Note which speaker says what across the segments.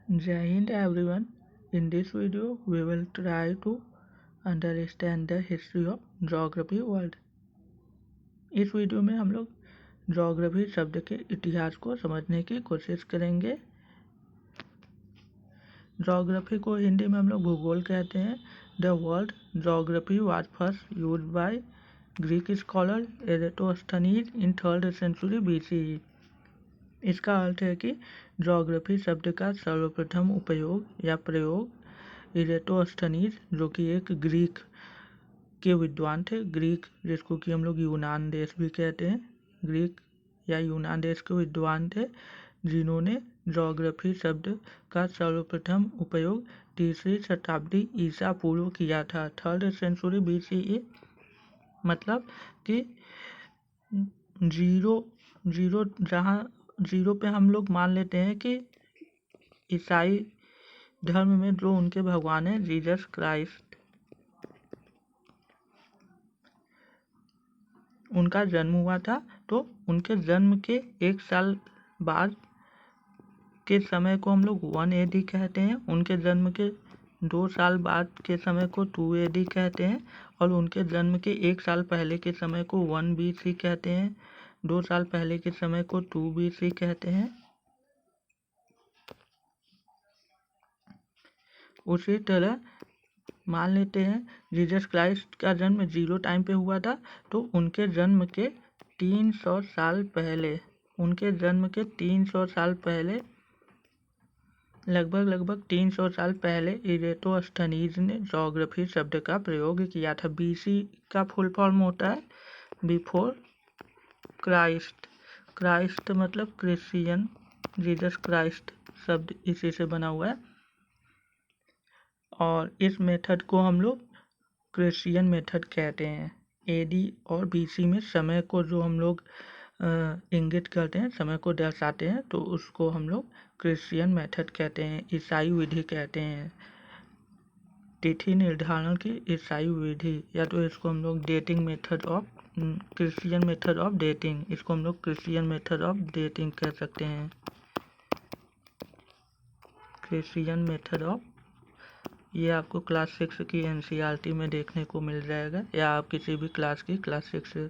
Speaker 1: Jai Hind everyone. In this video, we will try to understand the history of geography world. इस video में हम लोग geography शब्द के इतिहास को समझने की कोशिश करेंगे। ज्योग्राफी को हिंदी में हम लोग भूगोल कहते हैं। The word geography was first used by Greek scholar Eratosthenes in 3rd century BCE। इसका अर्थ है कि ज्योग्राफी शब्द का सर्वप्रथम उपयोग या प्रयोग इरेटोस्थनीज जो कि एक ग्रीक के विद्वान थे, ग्रीक जिसको कि हम लोग यूनान देश भी कहते हैं, ग्रीक या यूनान देश के विद्वान थे जिन्होंने ज्योग्राफी शब्द का सर्वप्रथम उपयोग 3री शताब्दी ईसा पूर्व किया था। 3rd सेंचुरी BCE मतलब कि जहाँ जीरो पे हम लोग मान लेते हैं कि ईसाई धर्म में जो उनके भगवान है जीसस क्राइस्ट, उनका जन्म हुआ था। तो उनके जन्म के 1 साल बाद के समय को हम लोग 1 AD कहते हैं, उनके जन्म के 2 साल बाद के समय को 2 AD कहते हैं और उनके जन्म के 1 साल पहले के समय को 1 BC कहते हैं, 2 साल पहले के समय को 2 BC कहते हैं। उसी तरह मान लेते हैं जीसस क्राइस्ट का जन्म 0 टाइम पे हुआ था, तो उनके जन्म के 300 साल पहले, उनके जन्म के 300 साल पहले, लगभग 300 साल पहले इरेटोस्थनीज ने ज्योग्राफी शब्द का प्रयोग किया था। BC का फुल फॉर्म होता है बिफोर क्राइस्ट। क्राइस्ट मतलब क्रिश्चियन, जीसस क्राइस्ट शब्द इसी से बना हुआ है और इस मेथड को हम लोग क्रिश्चियन मेथड कहते हैं। AD और BC में समय को जो हम लोग इंगित करते हैं, समय को दर्शाते हैं, तो उसको हम लोग क्रिश्चियन मेथड कहते हैं, ईसाई विधि कहते हैं। तिथि निर्धारण की ईसाई विधि, या तो इसको हम लोग dating method of Christian method of dating, इसको हम लोग क्रिश्चियन मेथड ऑफ डेटिंग कह सकते हैं। क्रिश्चियन मेथड ऑफ, ये आपको क्लास 6 की NCERT में देखने को मिल जाएगा, या आप किसी भी क्लास 6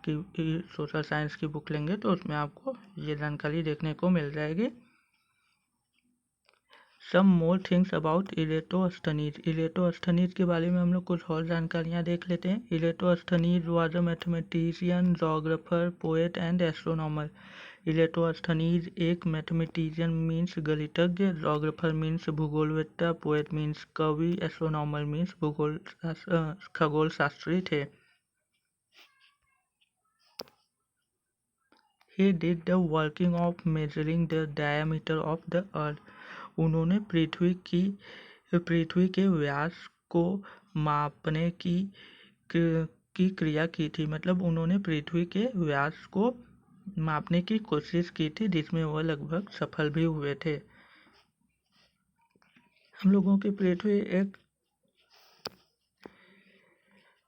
Speaker 1: की सोशल साइंस की बुक लेंगे तो उसमें आपको ये जानकारी देखने को मिल जाएगी। Some more things about Eratosthenes. Eratosthenes के बारे में हम लोग कुछ और जानकारियाँ देख लेते हैं। Eratosthenes was a mathematician, geographer, poet and astronomer. Eratosthenes एक मैथमेटिशियन मीन्स गणितज्ञ, जोग्राफर मीन्स भूगोलवेत्ता, पोएट मीन्स कवि, एस्ट्रोनॉमर मीन्स खगोल शास्त्री थे। He did the working of measuring the diameter of the earth. उन्होंने पृथ्वी के व्यास को मापने की क्रिया की थी, मतलब उन्होंने पृथ्वी के व्यास को मापने की कोशिश की थी, जिसमें वह लगभग सफल भी हुए थे। हम लोगों की पृथ्वी एक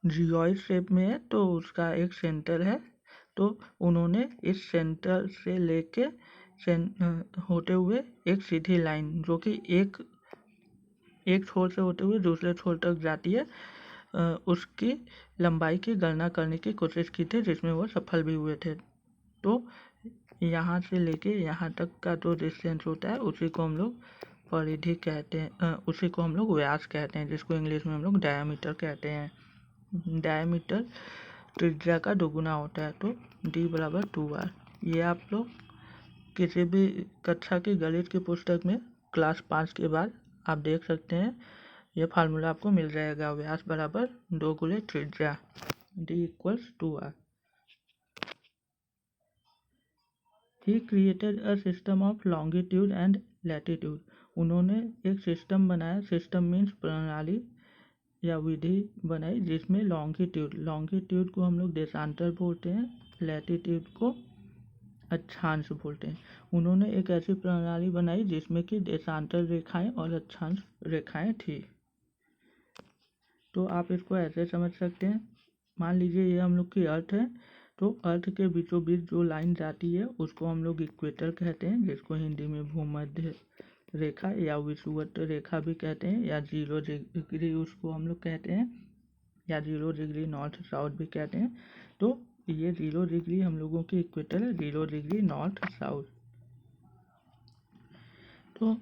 Speaker 1: जियोइड शेप में है, तो उसका एक सेंटर है, तो उन्होंने इस सेंटर से लेके होते हुए एक सीधी लाइन जो कि एक छोर से होते हुए दूसरे छोर तक जाती है, उसकी लंबाई की गणना करने की कोशिश की थी, जिसमें वो सफल भी हुए थे। तो यहाँ से लेके यहाँ तक का जो डिस्टेंस होता है उसी को हम लोग परिधि कहते हैं, उसी को हम लोग व्यास कहते हैं, जिसको इंग्लिश में हम लोग डायमीटर कहते हैं। डायमीटर त्रिज्या का दोगुना होता है, तो D बराबर 2R। ये आप लोग किसी भी कक्षा की गणित की पुस्तक में क्लास 5 के बाद आप देख सकते हैं, यह फार्मूला आपको मिल जाएगा, व्यास बराबर 2 गुणे त्रिज्या, D = 2R। He created a system of longitude and latitude. उन्होंने एक सिस्टम बनाया, सिस्टम मीन्स प्रणाली या विधि बनाई, जिसमें लॉन्गिट्यूड को हम लोग देशांतर बोलते हैं, लैटिट्यूड को अक्षांश बोलते हैं। उन्होंने एक ऐसी प्रणाली बनाई जिसमें कि देशांतर रेखाएं और अक्षांश रेखाएं थी। तो आप इसको ऐसे समझ सकते हैं, मान लीजिए ये हम लोग की अर्थ है, तो अर्थ के बीचों बीच जो लाइन जाती है उसको हम लोग इक्वेटर कहते हैं, जिसको हिंदी में भूमध्य रेखा या विषुवत रेखा भी कहते हैं, या 0 डिग्री उसको हम लोग कहते हैं, या 0 डिग्री नॉर्थ साउथ भी कहते हैं। तो ये 0 डिग्री हम लोगों की इक्वेटर है, 0 डिग्री नॉर्थ साउथ। तो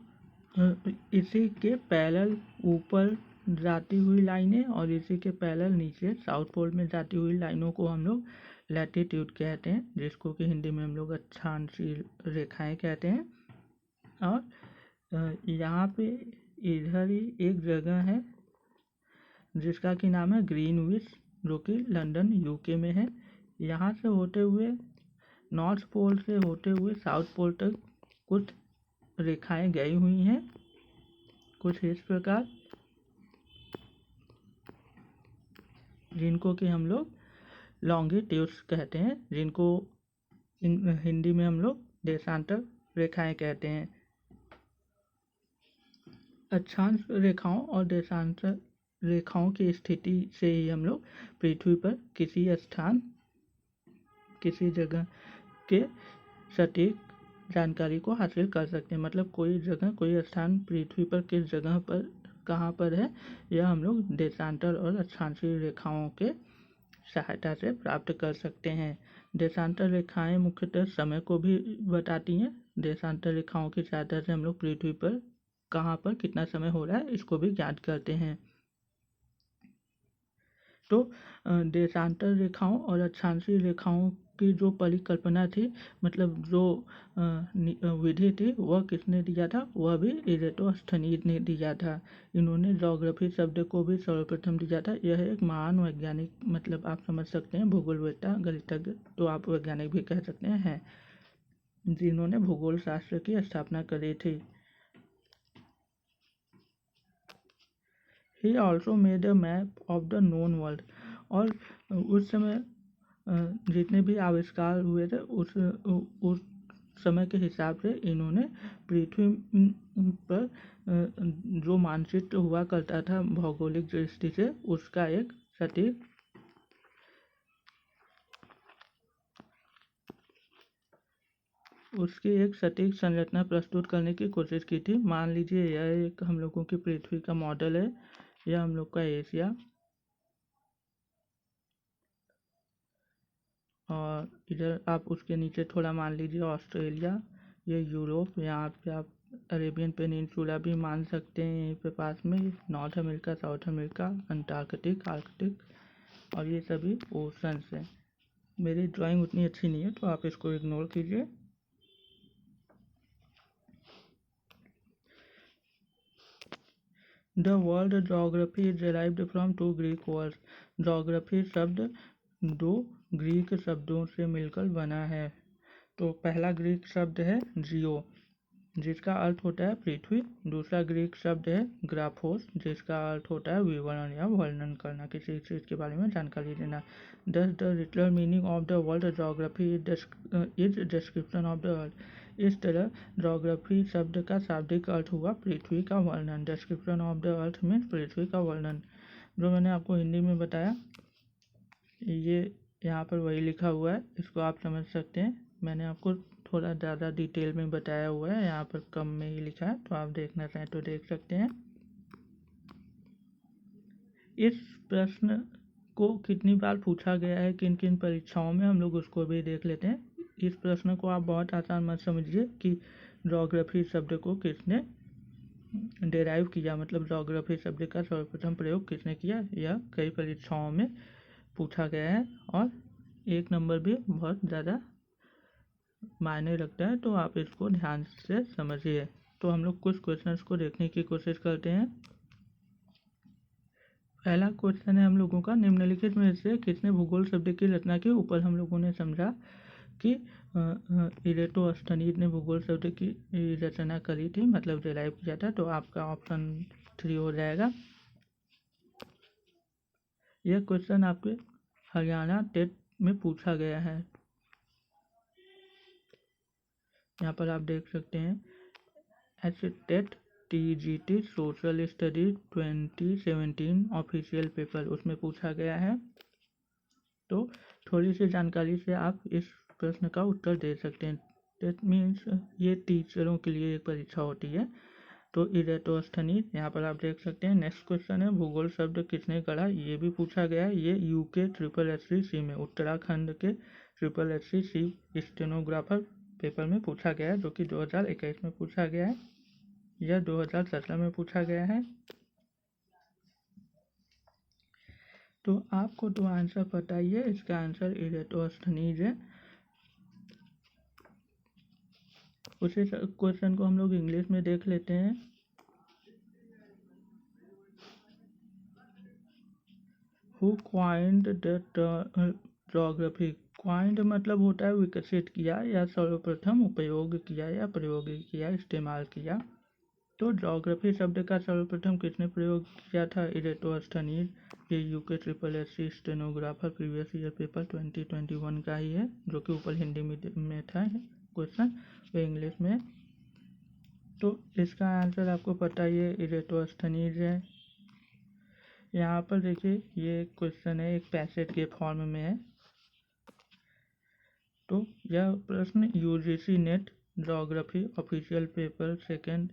Speaker 1: इसी के पैरेलल ऊपर जाती हुई लाइनें और इसी के पैरेलल नीचे साउथ पोल में जाती हुई लाइनों को हम लोग लैटिट्यूड कहते हैं, जिसको कि हिंदी में हम लोग अक्षांशीय रेखाएं कहते हैं। और यहाँ पे इधर ही एक जगह है जिसका कि नाम है ग्रीनविच, जो कि लंदन यूके में है। यहाँ से होते हुए नॉर्थ पोल से होते हुए साउथ पोल तक कुछ रेखाएं गई हुई हैं, कुछ इस प्रकार, जिनको कि हम लोग लॉन्गिट्यूड्स कहते हैं, जिनको हिंदी में हम लोग देशांतर रेखाएं कहते हैं। अक्षांश रेखाओं और देशांतर रेखाओं की स्थिति से ही हम लोग पृथ्वी पर किसी स्थान, किसी जगह के सटीक जानकारी को हासिल कर सकते हैं। मतलब कोई जगह, कोई स्थान पृथ्वी पर किस जगह पर कहाँ पर है, यह हम लोग देशांतर और अक्षांशीय रेखाओं के सहायता से प्राप्त कर सकते हैं। देशांतर रेखाएं मुख्यतः समय को भी बताती हैं। देशांतर रेखाओं की सहायता से हम लोग पृथ्वी पर कहाँ पर कितना समय हो रहा है इसको भी ज्ञात करते हैं। तो देशांतर रेखाओं और अक्षांशीय रेखाओं की जो परिकल्पना थी, मतलब जो विधि थी, वह किसने दिया था? वह भी इरेटोस्थनीज ने दिया था। इन्होंने ज्योग्राफी शब्द को भी सर्वप्रथम दिया था। यह एक महान वैज्ञानिक, मतलब आप समझ सकते हैं भूगोलवेत्ता, गणितज्ञ, तो आप वैज्ञानिक भी कह सकते हैं, जिन्होंने भूगोल शास्त्र की स्थापना करी थी। He also made a map of the known world। और उस समय जितने भी आविष्कार हुए थे उस समय के हिसाब से इन्होंने पृथ्वी पर जो मानचित्र हुआ करता था भौगोलिक दृष्टि से, उसका एक सटीक उसकी एक सटीक संरचना प्रस्तुत करने की कोशिश की थी। मान लीजिए यह एक हम लोगों की पृथ्वी का मॉडल है, यह हम लोग का एशिया, और इधर आप उसके नीचे थोड़ा मान लीजिए ऑस्ट्रेलिया, ये यूरोप, यहाँ पे आप अरेबियन पेनिनसुला भी मान सकते हैं, यहीं पे पास में north America, south America, Antarctic, Arctic, और ये सभी ओशंस हैं। मेरी ड्राइंग उतनी अच्छी नहीं है तो आप इसको इग्नोर कीजिए। The world geography is derived from 2 Greek words. Geography शब्द 2 ग्रीक शब्दों से मिलकर बना है। तो पहला ग्रीक शब्द है जियो, जिसका अर्थ होता है पृथ्वी। दूसरा ग्रीक शब्द है ग्राफोस, जिसका अर्थ होता है विवरण या वर्णन करना, किसी चीज़ के बारे में जानकारी देना। दस the literal meaning of the world geography is description of the अर्थ। इस तरह ज्योग्राफी शब्द का शाब्दिक अर्थ हुआ पृथ्वी का वर्णन। Description of the earth means पृथ्वी का वर्णन। जो मैंने आपको हिंदी में बताया, ये यहाँ पर वही लिखा हुआ है, इसको आप समझ सकते हैं। मैंने आपको थोड़ा ज़्यादा डिटेल में बताया हुआ है, यहाँ पर कम में ही लिखा है, तो आप देखना चाहें तो देख सकते हैं। इस प्रश्न को कितनी बार पूछा गया है, किन किन परीक्षाओं में, हम लोग उसको भी देख लेते हैं। इस प्रश्न को आप बहुत आसान मत समझिए कि ज्योग्राफी शब्द को किसने डेराइव किया, मतलब ज्योग्राफी शब्द का सर्वप्रथम प्रयोग किसने किया। यह कई परीक्षाओं में पूछा गया है और 1 नंबर भी बहुत ज़्यादा मायने रखता है, तो आप इसको ध्यान से समझिए। तो हम लोग कुछ क्वेश्चंस को देखने की कोशिश करते हैं। पहला क्वेश्चन है हम लोगों का, निम्नलिखित में से किसने भूगोल शब्द की रचना की। ऊपर हम लोगों ने समझा कि इरेटोस्थनीज ने भूगोल शब्द की रचना करी थी, मतलब डिराइव किया था। तो आपका ऑप्शन 3 हो जाएगा। यह क्वेश्चन आपके हरियाणा टेट में पूछा गया है। यहाँ पर आप देख सकते हैं TET TGT social studies 2017 official paper, उसमें पूछा गया है। तो थोड़ी सी जानकारी से आप इस प्रश्न का उत्तर दे सकते हैं। दैट मीन्स ये टीचरों के लिए एक परीक्षा होती है। तो इरेटोस्थनीज, यहाँ पर आप देख सकते हैं। नेक्स्ट क्वेश्चन है, भूगोल शब्द किसने गढ़ा, ये भी पूछा गया है। ये यूके SSC में, उत्तराखंड के SSC स्टेनोग्राफर पेपर में पूछा गया है, जो कि 2021 में पूछा गया है या 2017 में पूछा गया है। तो आपको तो आंसर पता ही है, इसका आंसर इरेटोस्थनीज है। उसी क्वेश्चन को हम लोग इंग्लिश में देख लेते हैं। Who coined the geography, coined मतलब होता है विकसित किया या सर्वप्रथम उपयोग किया या प्रयोग किया, इस्तेमाल किया। तो ज्योग्राफी शब्द का सर्वप्रथम किसने प्रयोग किया था, इरेटोस्थनीज। ये UK SSC stenographer previous year paper 2021 का ही है, जो कि ऊपर हिंदी में था क्वेश्चन, वो इंग्लिश में। तो इसका आंसर आपको पता ही है, इरेटोस्थनीज है। यहाँ पर देखिए, ये क्वेश्चन है, एक पैसेज के फॉर्म में है। तो यह प्रश्न UGC net geography official paper second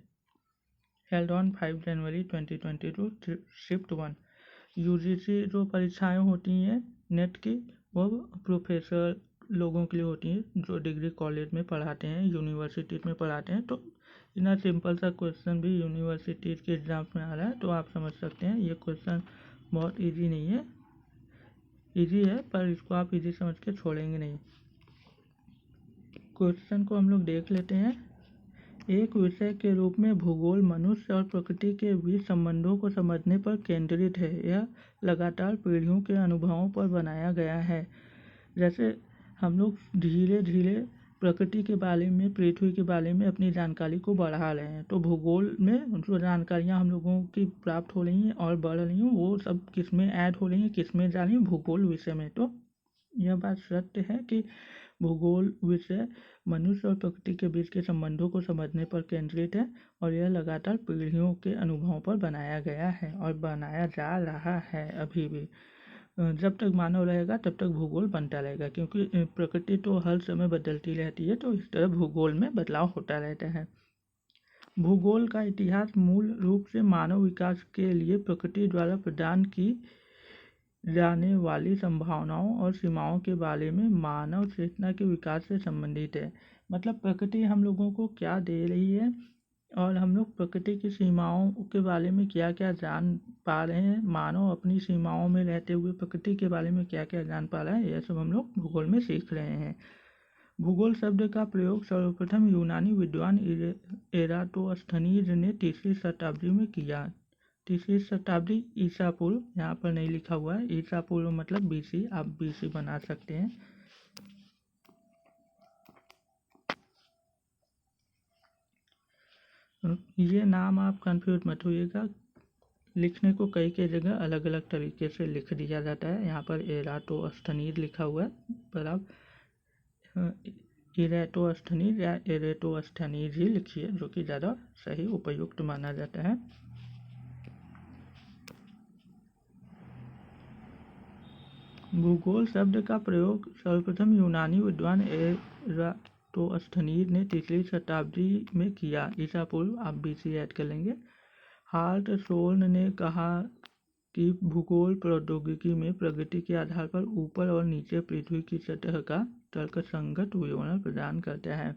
Speaker 1: held on 5 January 2022 shift 1। UGC जो परीक्षाएं होती हैं नेट की, वो प्रोफेसर लोगों के लिए होती हैं जो डिग्री कॉलेज में पढ़ाते हैं, यूनिवर्सिटी में पढ़ाते हैं। तो इतना सिंपल सा क्वेश्चन भी यूनिवर्सिटी के एग्जाम्स में आ रहा है, तो आप समझ सकते हैं ये क्वेश्चन बहुत इजी नहीं है, इजी है पर इसको आप इजी समझ के छोड़ेंगे नहीं। क्वेश्चन को हम लोग देख लेते हैं। एक विषय के रूप में भूगोल मनुष्य और प्रकृति के बीच संबंधों को समझने पर केंद्रित है। यह लगातार पीढ़ियों के अनुभवों पर बनाया गया है। जैसे हम लोग धीरे धीरे प्रकृति के बारे में, पृथ्वी के बारे में अपनी जानकारी को बढ़ा रहे हैं, तो भूगोल में जो जानकारियाँ हम लोगों की प्राप्त हो रही हैं और बढ़ रही हैं, वो सब किस में ऐड हो रही हैं, किस में जा रही हैं, भूगोल विषय में। तो यह बात सत्य है कि भूगोल विषय मनुष्य और प्रकृति के बीच के संबंधों को समझने पर केंद्रित है, और यह लगातार पीढ़ियों के अनुभवों पर बनाया गया है और बनाया जा रहा है अभी भी। जब तक मानव रहेगा तब तक भूगोल बनता रहेगा, क्योंकि प्रकृति तो हर समय बदलती रहती है, तो इस तरह भूगोल में बदलाव होता रहता है। भूगोल का इतिहास मूल रूप से मानव विकास के लिए प्रकृति द्वारा प्रदान की जाने वाली संभावनाओं और सीमाओं के बारे में मानव चेतना के विकास से संबंधित है। मतलब प्रकृति हम लोगों को क्या दे रही है और हम लोग प्रकृति की सीमाओं के बारे में क्या क्या जान पा रहे हैं, मानव अपनी सीमाओं में रहते हुए प्रकृति के बारे में क्या क्या जान पा रहा है, यह सब हम लोग भूगोल में सीख रहे हैं। भूगोल शब्द का प्रयोग सर्वप्रथम यूनानी विद्वान एराटोस्थनीज ने 3री शताब्दी में किया। 3री शताब्दी ईसा पूर्व, यहाँ पर नहीं लिखा हुआ है, ईसा पूर्व मतलब BC, आप BC बना सकते हैं। ये नाम आप कंफ्यूज मत होइएगा, लिखने को कई जगह अलग अलग तरीके से लिख दिया जाता है। यहाँ पर एराटोस्थनीज लिखा हुआ है, पर आप इरेटोस्थनीज या एरेटोस्थनीज ही लिखिए, जो कि ज़्यादा सही उपयुक्त माना जाता है। भूगोल शब्द का प्रयोग सर्वप्रथम यूनानी विद्वान एराटोस्थनीज ने 3री शताब्दी में किया, ईसा पूर्व, आप BC ऐड कर लेंगे। हार्टशोर्न ने कहा कि भूगोल प्रौद्योगिकी में प्रगति के आधार पर ऊपर और नीचे पृथ्वी की सतह का तर्कसंगत विवरण प्रदान करता है।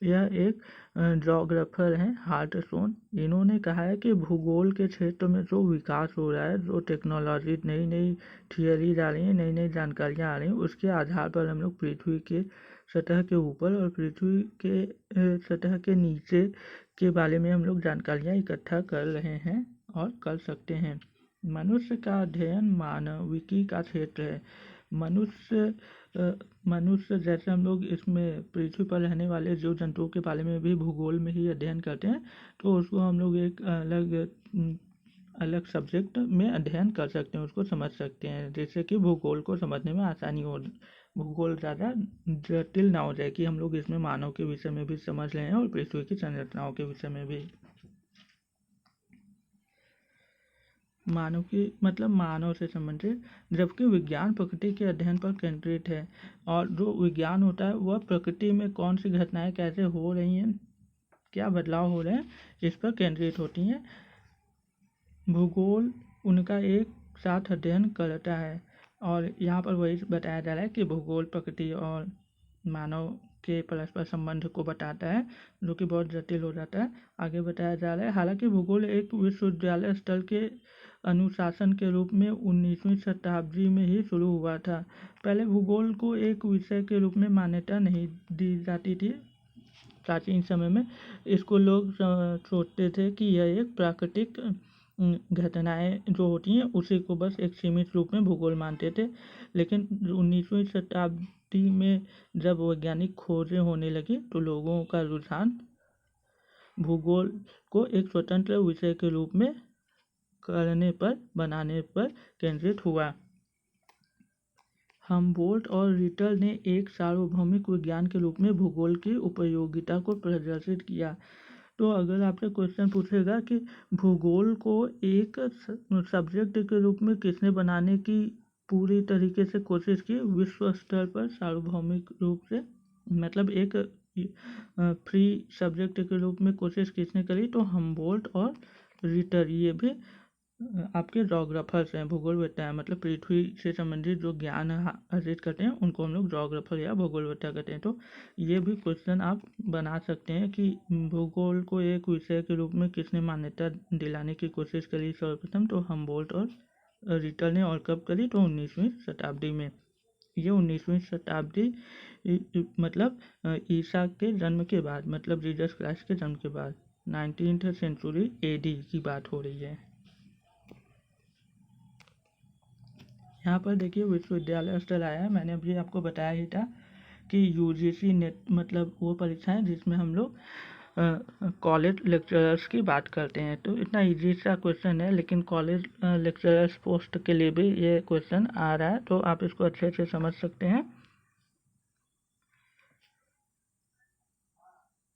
Speaker 1: यह एक ज्योग्राफर हैं हार्टशोर्न। इन्होंने कहा है कि भूगोल के क्षेत्र में जो विकास हो रहा है, जो टेक्नोलॉजी, नई नई थियरीज आ रही हैं, नई नई जानकारियाँ आ रही हैं, उसके आधार पर हम लोग पृथ्वी के सतह के ऊपर और पृथ्वी के सतह के नीचे के बारे में हम लोग जानकारियाँ इकट्ठा कर रहे हैं और कर सकते हैं। मनुष्य का अध्ययन मानविकी का क्षेत्र है। मनुष्य जैसे हम लोग इसमें पृथ्वी पर रहने वाले जीव जंतुओं के बारे में भी भूगोल में ही अध्ययन करते हैं, तो उसको हम लोग एक अलग सब्जेक्ट में अध्ययन कर सकते हैं, उसको समझ सकते हैं, जिससे कि भूगोल को समझने में आसानी हो, भूगोल ज़्यादा जटिल ना हो जाए कि हम लोग इसमें मानव के विषय में भी समझ रहे हैं और पृथ्वी की संरचनाओं के विषय में भी। मानव की मतलब मानव से संबंधित, जबकि विज्ञान प्रकृति के अध्ययन पर केंद्रित है, और जो विज्ञान होता है वह प्रकृति में कौन सी घटनाएं कैसे हो रही हैं, क्या बदलाव हो रहे हैं इस पर केंद्रित होती हैं। भूगोल उनका एक साथ अध्ययन करता है और यहाँ पर वही बताया जा रहा है कि भूगोल प्रकृति और मानव के परस्पर संबंध को बताता है, जो कि बहुत जटिल हो जाता है। आगे बताया जा रहा है, हालांकि भूगोल एक विश्वविद्यालय स्तर के अनुशासन के रूप में 19वीं शताब्दी में ही शुरू हुआ था। पहले भूगोल को एक विषय के रूप में मान्यता नहीं दी जाती थी। प्राचीन समय में इसको लोग सोचते थे कि यह एक प्राकृतिक घटनाएं जो होती हैं उसी को बस एक सीमित रूप में भूगोल मानते थे। लेकिन 19वीं शताब्दी में जब वैज्ञानिक खोजें होने लगी तो लोगों का रुझान भूगोल को एक स्वतंत्र विषय के रूप में बनाने पर केंद्रित हुआ। हमबोल्ट और रिटर ने एक सार्वभौमिक विज्ञान के रूप में भूगोल की उपयोगिता को प्रदर्शित किया। तो अगर आपसे क्वेश्चन पूछेगा कि भूगोल को एक सब्जेक्ट के रूप में किसने बनाने की पूरी तरीके से कोशिश की विश्व स्तर पर सार्वभौमिक रूप से, मतलब एक फ्री सब्जेक्ट के रूप में कोशिश किसने करी, तो हमबोल्ट और रिटर, ये भी आपके जोग्राफर्स हैं, भूगोलवेत्ता हैं। मतलब पृथ्वी से संबंधित जो ज्ञान अर्जित करते हैं उनको हम लोग जोग्राफर या भूगोलवेत्ता कहते हैं। तो ये भी क्वेश्चन आप बना सकते हैं कि भूगोल को एक विषय के रूप में किसने मान्यता दिलाने की कोशिश करी सर्वप्रथम, तो हमबोल्ट और रिटर ने। और कब करी, तो 19वीं शताब्दी में। ये 19वीं शताब्दी मतलब ईसा के जन्म के बाद, मतलब जीसस क्राइस्ट के जन्म के बाद, 19th सेंचुरी AD की बात हो रही है। यहाँ पर देखिए विश्वविद्यालय स्तर आया है। मैंने अभी आपको बताया ही था कि UGC नेट मतलब वो परीक्षाएं जिसमें हम लोग कॉलेज लेक्चरर्स की बात करते हैं। तो इतना इजी सा क्वेश्चन है, लेकिन कॉलेज लेक्चरर्स पोस्ट के लिए भी ये क्वेश्चन आ रहा है, तो आप इसको अच्छे से समझ सकते हैं।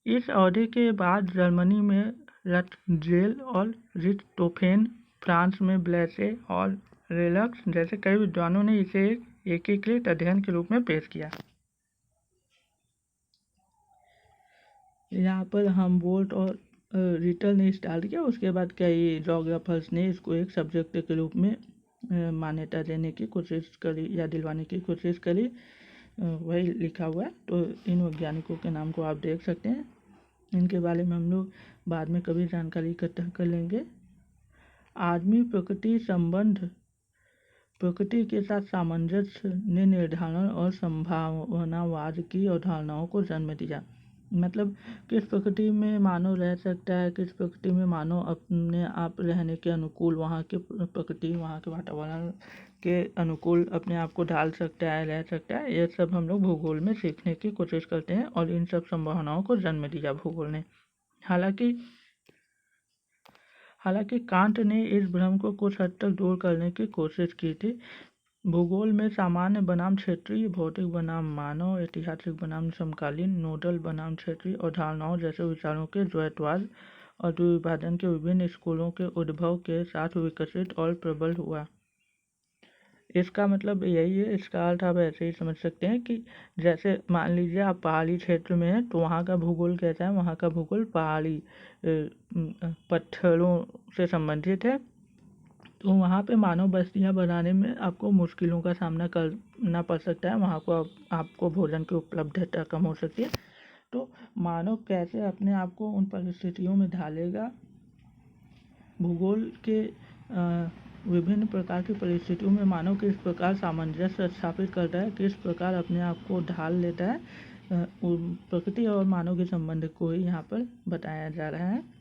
Speaker 1: इस अवधि के बाद जर्मनी में रटजेल और रिchthofen, फ्रांस में ब्लेसे और रेलक्स जैसे कई विद्वानों ने इसे एक एकीकृत अध्ययन के रूप में पेश किया। यहाँ पर हमबोल्ट और रिटर ने स्टार्ट किया, उसके बाद कई जोग्राफर्स ने इसको एक सब्जेक्ट के रूप में मान्यता देने की कोशिश करी या दिलवाने की कोशिश करी। वही लिखा हुआ है, तो इन वैज्ञानिकों के नाम को आप देख सकते हैं। इनके बारे में हम लोग बाद में कभी जानकारी इकट्ठा कर लेंगे। आदमी प्रकृति संबंध, प्रकृति के साथ सामंजस्य ने निर्धारण और संभावनावाद की अवधारणाओं को जन्म दिया। मतलब किस प्रकृति में मानव रह सकता है, किस प्रकृति में मानव अपने आप रहने के अनुकूल, वहाँ के प्रकृति, वहाँ के वातावरण के अनुकूल अपने आप को ढाल सकता है, रह सकता है, ये सब हम लोग भूगोल में सीखने की कोशिश करते हैं और इन सब संभावनाओं को जन्म दिया भूगोल ने। हालांकि कांट ने इस भ्रम को कुछ हद तक दूर करने की कोशिश की थी। भूगोल में सामान्य बनाम क्षेत्रीय, भौतिक बनाम मानव, ऐतिहासिक बनाम समकालीन, नोडल बनाम क्षेत्रीय अवधारणाओं जैसे विचारों के द्वैतवाद और द्विविभाजन के विभिन्न स्कूलों के उद्भव के साथ विकसित और प्रबल हुआ। इसका मतलब यही है, इसका अर्थ आप ऐसे ही समझ सकते हैं कि जैसे मान लीजिए आप पहाड़ी क्षेत्र में हैं, तो वहाँ का भूगोल कैसा है, वहाँ का भूगोल पहाड़ी पत्थरों से संबंधित है। तो वहाँ पे मानव बस्तियाँ बनाने में आपको मुश्किलों का सामना करना पड़ सकता है, वहाँ को आपको भोजन की उपलब्धता कम हो सकती है। तो मानव कैसे अपने आप को उन परिस्थितियों में ढालेगा, भूगोल के विभिन्न प्रकार की परिस्थितियों में मानव किस प्रकार सामंजस्य स्थापित करता है, किस प्रकार अपने आप को ढाल लेता है, प्रकृति और मानव के संबंध को ही यहाँ पर बताया जा रहा है।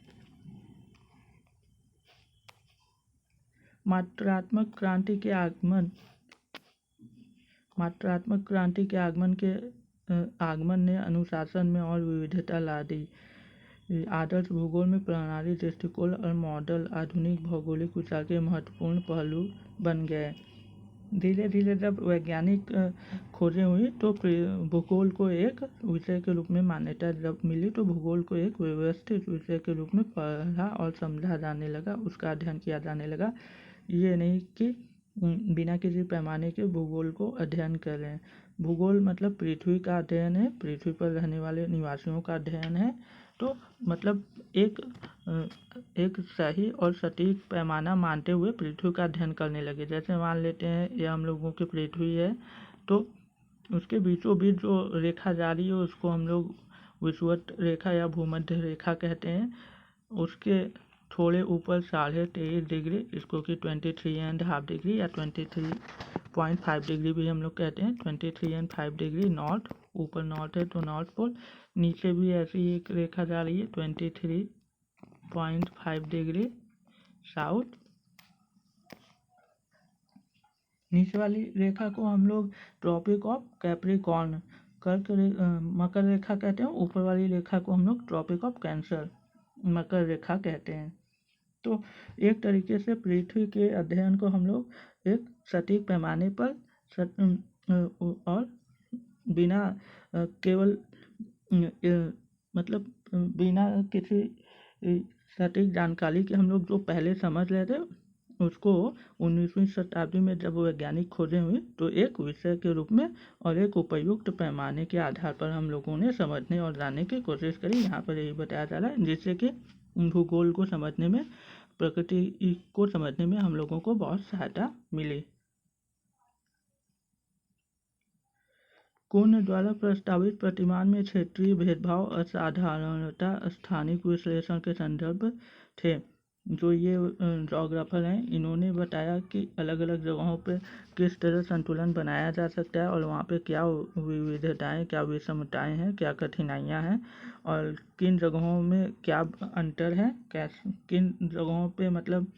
Speaker 1: मात्रात्मक क्रांति के आगमन ने अनुशासन में और विविधता ला दी। आदर्श भूगोल में प्रणाली, दृष्टिकोण और मॉडल आधुनिक भौगोलिक विचार के महत्वपूर्ण पहलू बन गए। धीरे धीरे जब वैज्ञानिक खोजें हुई तो भूगोल को एक विषय के रूप में मान्यता जब मिली, तो भूगोल को एक व्यवस्थित विषय के रूप में पढ़ा और समझा जाने लगा, उसका अध्ययन किया जाने लगा। ये नहीं कि बिना किसी पैमाने के भूगोल को अध्ययन कर रहे हैं। भूगोल मतलब पृथ्वी का अध्ययन है, पृथ्वी पर रहने वाले निवासियों का अध्ययन है, तो मतलब एक सही और सटीक पैमाना मानते हुए पृथ्वी का अध्ययन करने लगे। जैसे मान लेते हैं ये हम लोगों की पृथ्वी है, तो उसके बीचों बीच जो रेखा जा रही है उसको हम लोग विषुवत रेखा या भूमध्य रेखा कहते हैं। उसके थोड़े ऊपर 23.5 डिग्री, इसको कि 23.5 डिग्री या 23.5 डिग्री भी हम लोग कहते हैं। 23.5 डिग्री नॉर्थ, ऊपर नॉर्थ है तो नॉर्थ पोल। नीचे भी ऐसी एक रेखा जा रही है 23.5 डिग्री साउथ। नीचे वाली रेखा को हम लोग ट्रॉपिक ऑफ कैप्रिकॉर्न मकर रेखा कहते हैं। ऊपर वाली रेखा को हम लोग ट्रॉपिक ऑफ कैंसर मकर रेखा कहते हैं। तो एक तरीके से पृथ्वी के अध्ययन को हम लोग एक सटीक पैमाने पर और बिना केवल मतलब बिना किसी सटीक जानकारी के हम लोग जो पहले समझ लेते उसको 19वीं शताब्दी में जब वैज्ञानिक खोजें हुई तो एक विषय के रूप में और एक उपयुक्त पैमाने के आधार पर हम लोगों ने समझने और जानने की कोशिश करी। यहाँ पर यही बताया जा रहा है, जिससे कि भूगोल को समझने में, प्रकृति को समझने में हम लोगों को बहुत सहायता मिली। कोहन द्वारा प्रस्तावित प्रतिमान में क्षेत्रीय भेदभाव, असाधारणता, स्थानिक विश्लेषण के संदर्भ थे। जो ये जोग्राफर हैं इन्होंने बताया कि अलग अलग जगहों पे किस तरह संतुलन बनाया जा सकता है और वहाँ पे क्या विविधताएं, क्या विषमताएं हैं, क्या कठिनाइयाँ हैं और किन जगहों में क्या अंतर है, किन जगहों पे मतलब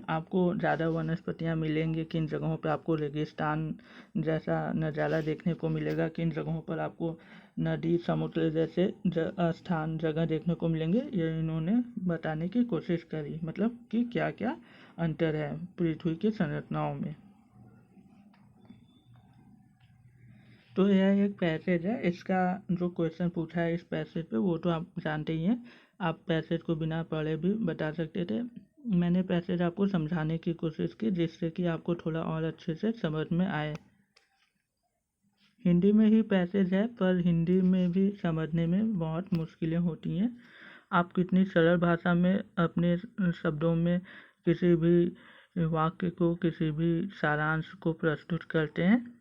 Speaker 1: आपको ज़्यादा वनस्पतियाँ मिलेंगी, किन जगहों पे आपको रेगिस्तान जैसा नज़ारा देखने को मिलेगा, किन जगहों पर आपको नदी समुद्र जैसे स्थान जगह देखने को मिलेंगे। ये इन्होंने बताने की कोशिश करी, मतलब कि क्या क्या अंतर है पृथ्वी की संरचनाओं में। तो यह एक पैसेज है, इसका जो क्वेश्चन पूछा है इस पैसेज पे वो तो आप जानते ही हैं। आप पैसेज को बिना पढ़े भी बता सकते थे। मैंने पैसेज आपको समझाने की कोशिश की जिससे कि आपको थोड़ा और अच्छे से समझ में आए। हिंदी में ही पैसेज है पर हिंदी में भी समझने में बहुत मुश्किलें होती हैं। आप कितनी सरल भाषा में अपने शब्दों में किसी भी वाक्य को, किसी भी सारांश को प्रस्तुत करते हैं,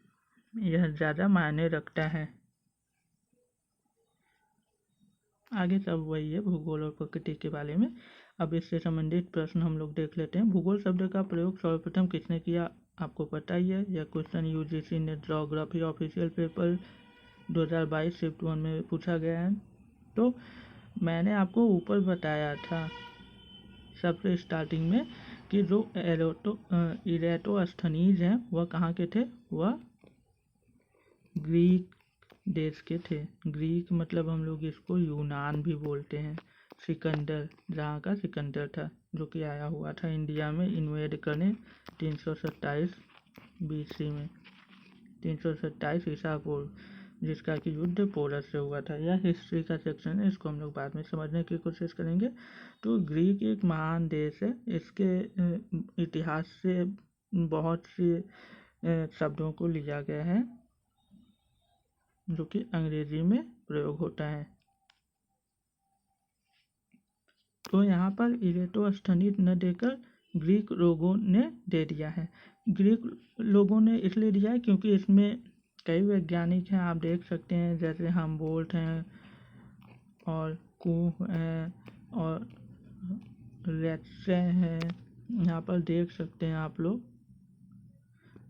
Speaker 1: यह ज़्यादा मायने रखता है। आगे सब वही है भूगोल और प्रकृति के बारे में। अब इससे संबंधित प्रश्न हम लोग देख लेते हैं। भूगोल शब्द का प्रयोग सर्वप्रथम किसने किया, आपको पता ही है। यह क्वेश्चन यूजीसी ने ज्योग्राफी ऑफिशियल पेपर 2022 शिफ्ट 1 में पूछा गया है। तो मैंने आपको ऊपर बताया था सबसे स्टार्टिंग में कि जो इरेटोस्थनीज हैं वह कहाँ के थे, वह ग्रीक देश के थे। ग्रीक मतलब हम लोग इसको यूनान भी बोलते हैं। सिकंदर, जहाँ का सिकंदर था, जो कि आया हुआ था इंडिया में इन्वेड करने 327 BC में, 327 ईसा पूर्व, जिसका कि युद्ध पोरस से हुआ था। यह हिस्ट्री का सेक्शन है, इसको हम लोग बाद में समझने की कोशिश करेंगे। तो ग्रीक एक महान देश है। इसके इतिहास से बहुत सी शब्दों को लिया गया है जो कि अंग्रेजी में प्रयोग होता है। तो यहाँ पर इरेटोस्थनीज न देकर ग्रीक लोगों ने दे दिया है। ग्रीक लोगों ने इसलिए दिया है क्योंकि इसमें कई वैज्ञानिक हैं, आप देख सकते हैं, जैसे हमबोल्ट हैं और कूह हैं और रेत्से हैं। यहाँ पर देख सकते हैं आप लोग,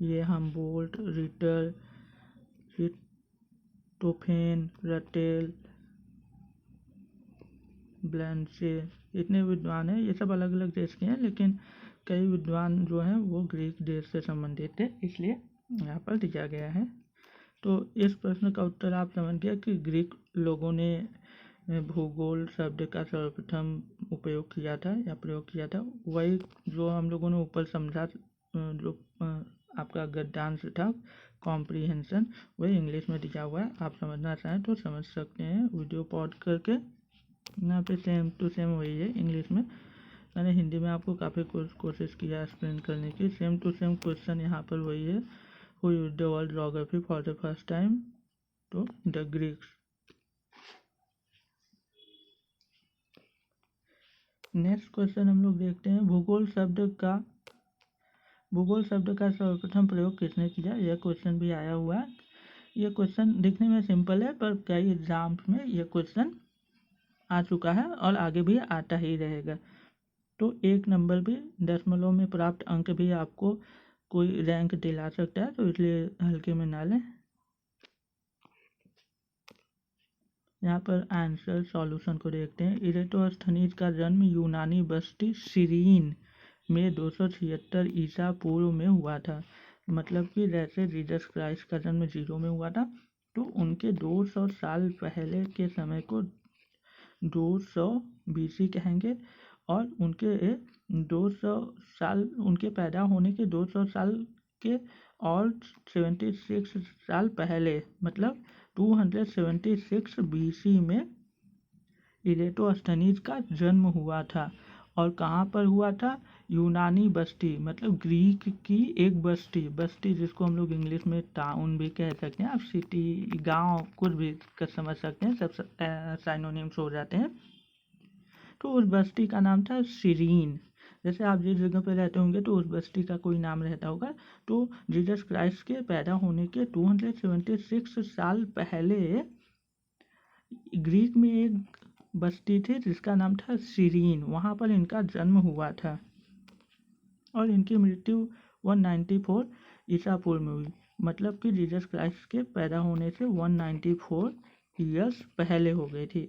Speaker 1: ये हमबोल्ट, रिटर, टोफेन, रटेल, ब्लैंचे, इतने विद्वान हैं। ये सब अलग अलग देश के हैं, लेकिन कई विद्वान जो हैं वो ग्रीक देश से संबंधित थे, इसलिए यहाँ पर दिया गया है। तो इस प्रश्न का उत्तर आप समझ गया कि ग्रीक लोगों ने भूगोल शब्द का सर्वप्रथम उपयोग किया था या प्रयोग किया था। वही जो हम लोगों ने ऊपर समझा, जो आपका गद्यांश था कॉम्प्रीहेंशन, वही इंग्लिश में दिया हुआ है। आप समझना चाहें तो समझ सकते हैं वीडियो पॉज करके। यहाँ पे सेम टू सेम वही है इंग्लिश में। मैंने हिंदी में आपको काफ़ी कोशिश किया एक्सप्लेन करने की। सेम टू सेम क्वेश्चन यहाँ पर वही है, who used the word geography for the first time, तो द ग्रीक्स। नेक्स्ट क्वेश्चन हम लोग देखते हैं, भूगोल शब्द का सर्वप्रथम प्रयोग किसने किया। यह क्वेश्चन भी आया हुआ है। यह क्वेश्चन दिखने में सिंपल है पर कई एग्जाम्स में यह क्वेश्चन आ चुका है और आगे भी आता ही रहेगा। तो 1 नंबर भी दशमलव में प्राप्त अंक भी आपको कोई रैंक दिला सकता है, तो इसलिए हल्के में ना लें। यहाँ पर आंसर सॉल्यूशन को देखते हैं। इरेटोस्थनीज का जन्म यूनानी बस्ती सिरीन में 276 ईसा पूर्व में हुआ था। मतलब कि जैसे जीसस क्राइस्ट का जन्म 0 में हुआ था, तो उनके 200 साल पहले के समय को 200 BC कहेंगे, और उनके 200 साल, उनके पैदा होने के 200 साल के और 76 साल पहले, मतलब 276 BC में इरेटोस्थनीज का जन्म हुआ था। और कहाँ पर हुआ था? यूनानी बस्ती, मतलब ग्रीक की एक बस्ती जिसको हम लोग इंग्लिश में टाउन भी कह सकते हैं, आप सिटी, गांव कुछ भी कर समझ सकते हैं, सब साइनोनिम्स हो जाते हैं। तो उस बस्ती का नाम था सिरीन। जैसे आप जिस जगह पे रहते होंगे तो उस बस्ती का कोई नाम रहता होगा। तो जीसस क्राइस्ट के पैदा होने के 276 साल पहले ग्रीक में एक बस्ती थी जिसका नाम था सिरीन, वहाँ पर इनका जन्म हुआ था और इनकी मृत्यु 194 ईसा पूर्व में हुई। मतलब कि जीसस क्राइस्ट के पैदा होने से 194 ईयर्स पहले हो गई थी।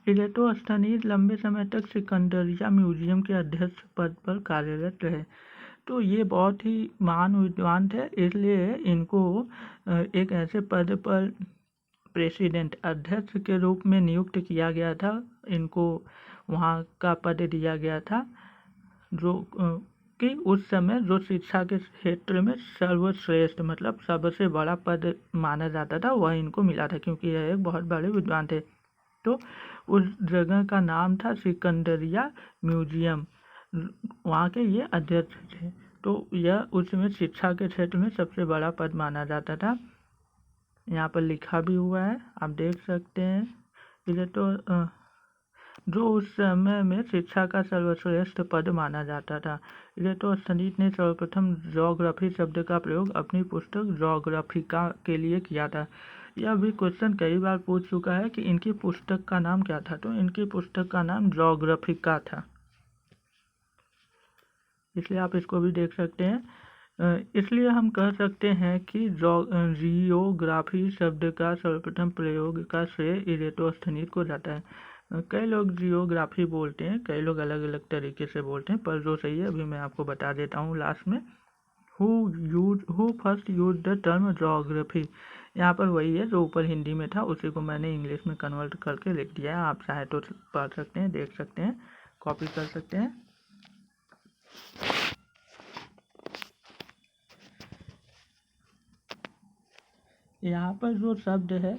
Speaker 1: इरेटोस्थनीज लंबे समय तक सिकंदरिया म्यूजियम के अध्यक्ष पद पर कार्यरत रहे। तो ये बहुत ही महान विद्वान थे, इसलिए इनको एक ऐसे पद पर प्रेसिडेंट, अध्यक्ष के रूप में नियुक्त किया गया था। इनको वहाँ का पद दिया गया था जो कि उस समय जो शिक्षा के क्षेत्र में सर्वश्रेष्ठ, मतलब सबसे बड़ा पद माना जाता था, वह इनको मिला था क्योंकि यह एक बहुत बड़े विद्वान थे। तो उस जगह का नाम था सिकंदरिया म्यूजियम, वहाँ के ये अध्यक्ष थे। तो यह उस समय शिक्षा के क्षेत्र में सबसे बड़ा पद माना जाता था। यहाँ पर लिखा भी हुआ है, आप देख सकते हैं। इसे तो जो उस समय में शिक्षा का सर्वश्रेष्ठ पद माना जाता था। इरेटोस्थनीज ने सर्वप्रथम ज्योग्राफी शब्द का प्रयोग अपनी पुस्तक ज्योग्राफिका के लिए किया था। यह भी क्वेश्चन कई बार पूछ चुका है कि इनकी पुस्तक का नाम क्या था। तो इनकी पुस्तक का नाम ज्योग्राफिका था, इसलिए आप इसको भी देख सकते हैं। इसलिए हम कह सकते हैं कि जियोग्राफी शब्द का सर्वप्रथम प्रयोग का श्रेय इरेटोस्थनीज को जाता है। कई लोग जियोग्राफी बोलते हैं, कई लोग अलग अलग तरीके से बोलते हैं, पर जो सही है अभी मैं आपको बता देता हूँ लास्ट में। Who first use the term geography, यहाँ पर वही है जो ऊपर हिंदी में था, उसी को मैंने इंग्लिश में कन्वर्ट करके लिख दिया है। आप चाहे तो पढ़ सकते हैं, देख सकते हैं, कॉपी कर सकते हैं। यहाँ पर जो शब्द है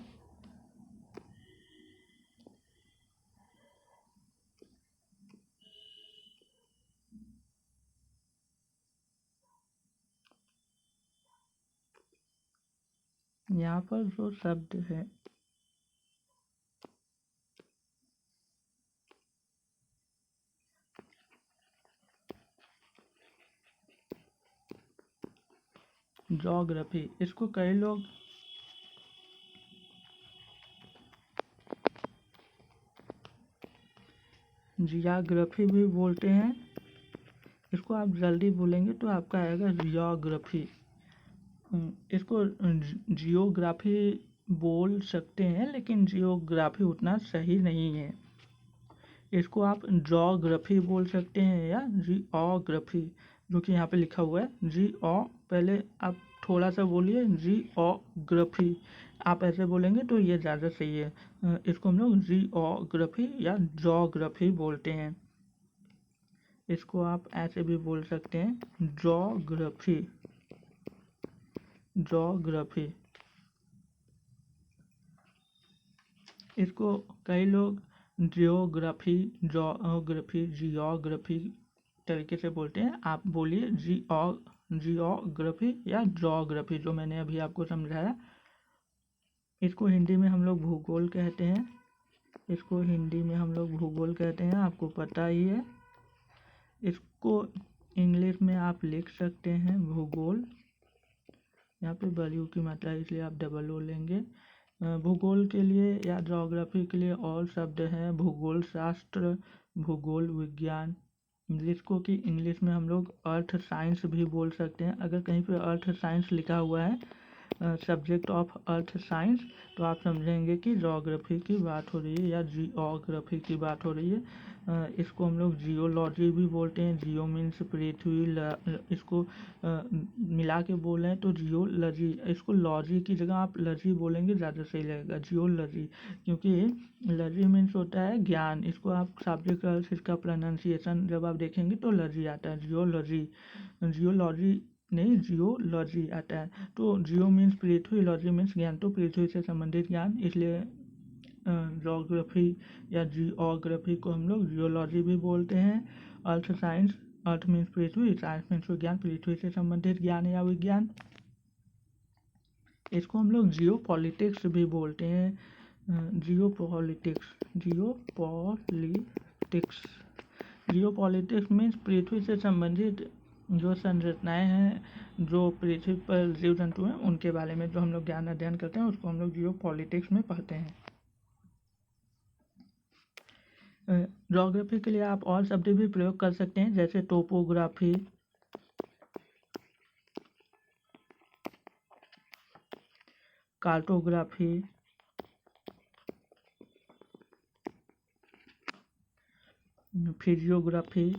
Speaker 1: यहाँ पर जो शब्द है ज्योग्राफी, इसको कई लोग जियोग्राफी भी बोलते हैं। इसको आप जल्दी बोलेंगे तो आपका आएगा जियोग्राफी। इसको जियोग्राफी बोल सकते हैं, लेकिन जियोग्राफी उतना सही नहीं है। इसको आप ज्योग्राफी बोल सकते हैं या जियोग्राफी, जो कि यहाँ पे लिखा हुआ है पहले आप थोड़ा सा बोलिए जियोग्राफी, आप ऐसे बोलेंगे तो ये ज़्यादा सही है। इसको हम लोग जियोग्राफी या ज्योग्राफी बोलते हैं। इसको आप ऐसे भी बोल सकते हैं ज्योग्राफी। इसको कई लोग जियोग्राफी तरीके से बोलते हैं। आप बोलिए जियोग्राफी या जोग्राफी जो मैंने अभी आपको समझाया। इसको हिंदी में हम लोग भूगोल कहते हैं। इसको हिंदी में हम लोग भूगोल कहते हैं, आपको पता ही है। इसको इंग्लिश में आप लिख सकते हैं भूगोल। यहाँ पे बड़ी की मात्रा है इसलिए आप डबल ओ लेंगे। भूगोल के लिए या ज्योग्राफी के लिए और शब्द हैं भूगोल शास्त्र, भूगोल विज्ञान, जिसको कि इंग्लिश में हम लोग अर्थ साइंस भी बोल सकते हैं। अगर कहीं पे अर्थ साइंस लिखा हुआ है सब्जेक्ट ऑफ अर्थ साइंस, तो आप समझेंगे कि ज्योग्राफी की बात हो रही है या जियोग्राफी की बात हो रही है। इसको हम लोग जियोलॉजी भी बोलते हैं। जियो मीन्स पृथ्वी, इसको मिला के बोल रहे हैं तो जियोलॉजी। इसको लॉजी की जगह आप लॉजी बोलेंगे ज़्यादा सही लगेगा, जियोलॉजी, क्योंकि लॉजी मीन्स होता है ज्ञान। इसको आप शाब्दिक अर्थ से इसका प्रोनाउंसिएशन जब आप देखेंगे तो लॉजी आता है, जियोलॉजी। जियोलॉजी नहीं, जियोलॉजी आता है। तो जियो मीन्स पृथ्वी, लॉजी मीन्स ज्ञान, तो पृथ्वी से संबंधित ज्ञान, इसलिए ज्योग्राफी या जियोग्राफी को हम लोग जियोलॉजी भी बोलते हैं। अर्थ साइंस, अर्थ मीन्स पृथ्वी, साइंस मीन्स विज्ञान, पृथ्वी से संबंधित ज्ञान या विज्ञान। इसको हम लोग जियो पॉलिटिक्स भी बोलते हैं। Geopolitics, geopolitics means पृथ्वी से संबंधित जो संरचनाएं हैं, जो पृथ्वी पर जीव जंतु हैं, उनके बारे में जो हम लोग ज्ञान अध्ययन करते हैं उसको हम लोग जियो पॉलिटिक्स में पढ़ते हैं। ज्योग्राफी के लिए आप और शब्द भी प्रयोग कर सकते हैं, जैसे टोपोग्राफी, कार्टोग्राफी, फिजियोग्राफी,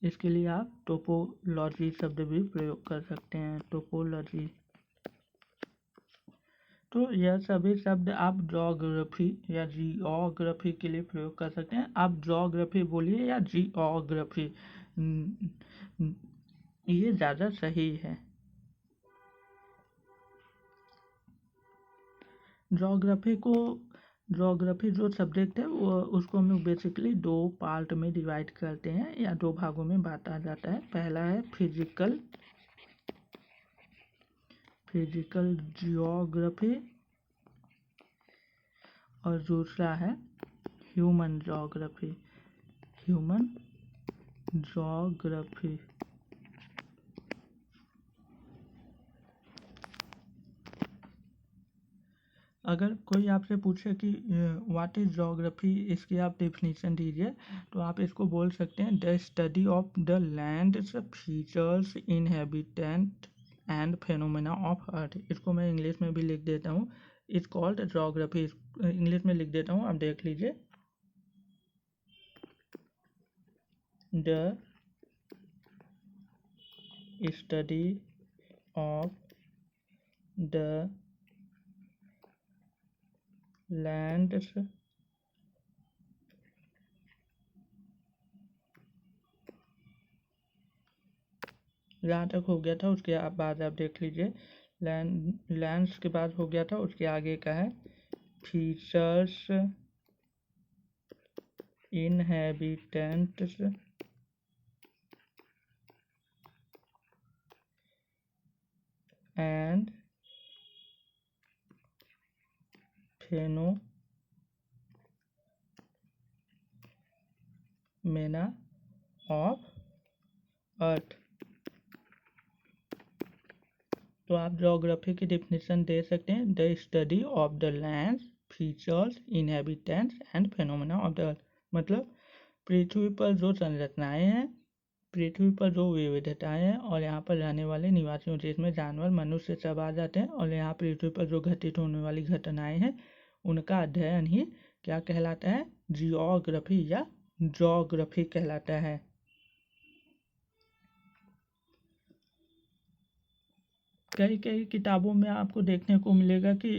Speaker 1: इसके लिए आप टोपोलॉजी शब्द भी प्रयोग कर सकते हैं, टोपोलॉजी। तो यह सभी शब्द आप ज्योग्राफी या जियोग्राफी के लिए प्रयोग कर सकते हैं। आप ज्योग्राफी बोलिए या जियोग्राफी, ये ज़्यादा सही है। ज्योग्राफी जो सब्जेक्ट है वो उसको हम लोग बेसिकली दो पार्ट में डिवाइड करते हैं या दो भागों में बांटा जाता है। पहला है फिजिकल जियोग्राफी और दूसरा है ह्यूमन जियोग्राफी। अगर कोई आपसे पूछे कि व्हाट इज ज्योग्राफी, इसकी आप डेफिनेशन दीजिए, तो आप इसको बोल सकते हैं the study of the lands, features, inhabitant and phenomena of earth. इसको मैं इंग्लिश में भी लिख देता हूँ, इट्स कॉल्ड ज्योग्राफी। इंग्लिश में लिख देता हूँ, आप देख लीजिए। The study of the lands, जहाँ तक हो गया था उसके बाद आप देख लीजिए। लैंड्स के बाद हो गया था, उसके आगे का है features, inhabitants and phenomena of earth. तो आप ज्योग्राफी की डेफिनेशन दे सकते हैं the study of the lands, features, inhabitants and phenomena of the अर्थ। मतलब पृथ्वी पर जो संरचनाएं हैं, पृथ्वी पर जो विविधताएं हैं और यहाँ पर रहने वाले निवासियों, जिसमें जानवर, मनुष्य सब आ जाते हैं, और यहाँ पृथ्वी पर जो घटित होने वाली घटनाएं हैं उनका अध्ययन ही क्या कहलाता है, जियोग्राफी या ज्योग्राफी कहलाता है। कई किताबों में आपको देखने को मिलेगा कि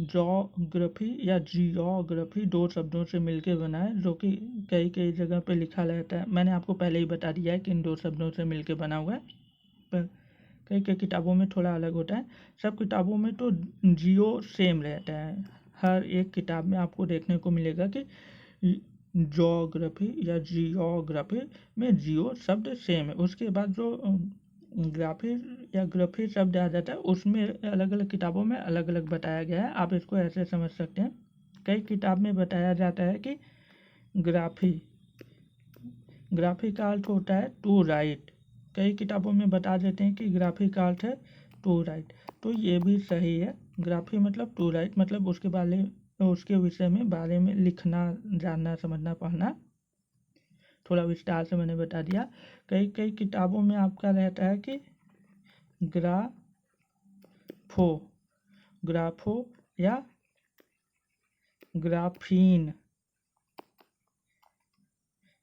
Speaker 1: ज्योग्राफी या जियोग्राफी दो शब्दों से मिलकर बना है, जो कि कई जगह पे लिखा रहता है। मैंने आपको पहले ही बता दिया है कि इन दो शब्दों से मिलकर बना हुआ है, पर कई किताबों में थोड़ा अलग होता है। सब किताबों में तो जियो सेम रहता है, हर एक किताब में आपको देखने को मिलेगा कि ज्योग्राफी या जियोग्राफी में जियो शब्द सेम है। उसके बाद जो ग्राफी या ग्राफी शब्द आ जाता है उसमें अलग अलग किताबों में अलग अलग बताया गया है। आप इसको ऐसे समझ सकते हैं, कई किताब में बताया जाता है कि ग्राफी का अर्थ होता है टू राइट। कई किताबों में बता देते हैं कि ग्राफी का अर्थ है टू राइट, तो ये भी सही है। ग्राफी मतलब टू राइट, मतलब उसके विषय में बारे में लिखना, जानना, समझना, पढ़ना। थोड़ा विस्तार से मैंने बता दिया। कई किताबों में आपका रहता है कि ग्राफो या ग्राफीन